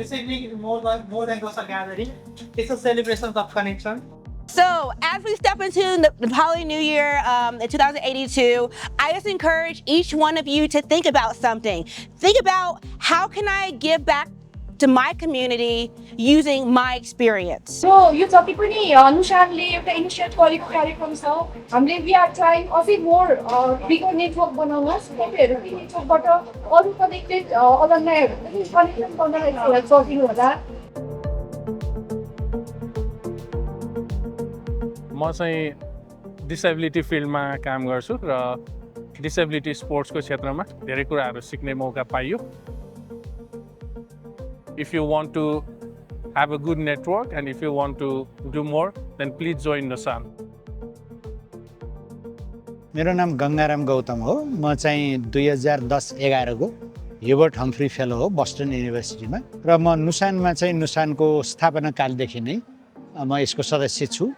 this evening is more than just a gathering. It's a celebration of connection. So as we step into the Poly New Year in 2082, I just encourage each one of you to think about something. Think about how can I give back to my community using my experience. So यो जति पनि अनुसारले एउटा initiate गरेको कार्यक्रम छ हामीले we are trying अझै मोर बिगर नेटवर्क बनाउन तपाईँहरू यो नेटवर्कबाट अरू कनेक्टेड अलमनाईहरू पनि कनेक्सन गर्नलाई हेल्प गरिदिनु होला म चाहिँ डिसेबिलिटी फिल्डमा काम गर्छु र डिसेबिलिटी स्पोर्ट्सको क्षेत्रमा धेरै कुराहरू सिक्ने मौका पाइयो If you want to have a good network and if you want to do more, then please join Nusan. मेरो नाम गंगाराम गौतम हो म चाहिँ 2010-11 को ह्युबर्ट हम्फ्री फेलो हो बस्टन युनिभर्सिटीमा र म नुसानमा चाहिँ नुसानको स्थापना कालदेखि नै म यसको सदस्य छु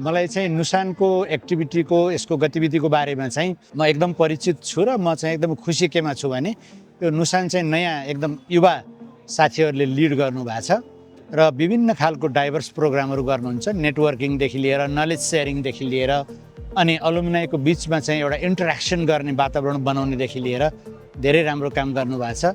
मलाई चाहिँ नुसानको एक्टिभिटीको यसको गतिविधिको बारेमा चाहिँ म एकदम परिचित छु र म चाहिँ एकदम खुसी केमा छु भने यो नुसान चाहिँ नयाँ एकदम युवा साथीहरूले लिड गर्नु भएको छ र विभिन्न खालको डाइभर्स प्रोग्रामहरू गर्नुहुन्छ नेटवर्किङदेखि लिएर नलेज सेयरिङदेखि लिएर अनि अलुमनाईको बिचमा चाहिँ एउटा इन्टरेक्सन गर्ने वातावरण बनाउनेदेखि लिएर धेरै राम्रो काम गर्नु भएको छ